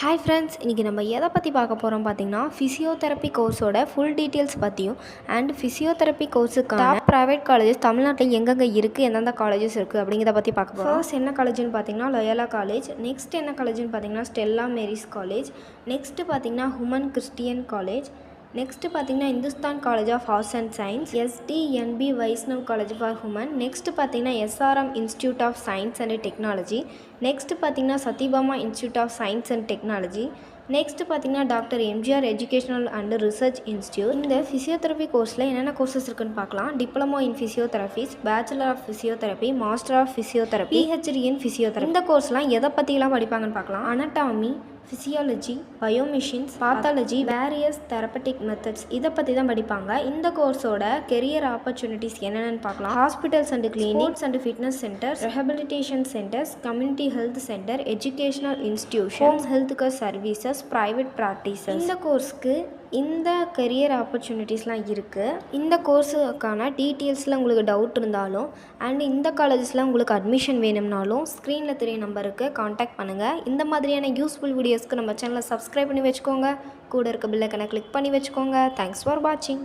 Hi friends, இன்றைக்கி நம்ம எதை பற்றி பார்க்க போகிறோம் பார்த்தீங்கன்னா, ஃபிசியோதெரப்பி கோர்ஸோட ஃபுல் டீட்டெயில்ஸ் பற்றியும் அண்ட் ஃபிசியோதெரப்பி கோர்ஸுக்கான ப்ரைவேட் காலேஜஸ் தமிழ்நாட்டில் எங்கெங்கே இருக்குது, எந்தெந்த காலேஜஸ் இருக்குது அப்படிங்கிறத பற்றி பார்க்க போகிறோம். ஃபர்ஸ்ட் என்ன காலேஜ்னு பார்த்தீங்கன்னா லொயோலா காலேஜ். நெக்ஸ்ட் என்ன காலேஜ்னு பார்த்தீங்கன்னா ஸ்டெல்லா மேரிஸ் காலேஜ். நெக்ஸ்ட்டு பார்த்தீங்கன்னா ஹுமன் கிறிஸ்டியன் காலேஜ். நெக்ஸ்ட்டு பார்த்தீங்கன்னா Hindustan college of arts and science, SDNB Vaishnav college for women. Next பார்த்தீங்கன்னா SRM institute of science and technology. Next பார்த்தீங்கன்னா Sathyabama institute of science and technology. Next பார்த்தீங்கன்னா doctor MGR educational and research institute. இந்த physiotherapy கோர்ஸில் என்னென்ன courses இருக்குன்னு பார்க்கலாம். Diploma in physiotherapies, bachelor of physiotherapy, master of physiotherapy, PhD in physiotherapy. இந்த கோர்ஸ்லாம் எதை பற்றிலாம் படிப்பாங்கன்னு பார்க்கலாம். Anatomy, physiology, biomechanics, pathology, various therapeutic methods, இதை பற்றி தான் படிப்பாங்க. இந்த கோர்ஸோட கெரியர் ஆப்பர்ச்சுனிட்டிஸ் என்னென்னு பார்க்கலாம். Hospitals and clinic, sports and fitness centres, rehabilitation centres, community health centre, educational institution, home health care services, private practices. இந்த கோர்ஸ்க்கு இந்த கெரியர் ஆப்பர்ச்சுனிட்டிஸ்லாம் இருக்குது. இந்த கோர்ஸுக்கான டீட்டெயில்ஸில் உங்களுக்கு டவுட் இருந்தாலும் அண்ட் இந்த காலேஜஸில் உங்களுக்கு அட்மிஷன் வேணும்னாலும் ஸ்க்ரீனில் தெரிய நம்பருக்கு காண்டாக்ட் பண்ணுங்கள். இந்த மாதிரியான யூஸ்ஃபுல் வீடியோஸ்க்கு நம்ம சேனலை சப்ஸ்கிரைப் பண்ணி வச்சுக்கோங்க. கூட இருக்க பெல் ஐகானை கிளிக் பண்ணி வச்சுக்கோங்க. தேங்க்ஸ் ஃபார் வாட்சிங்.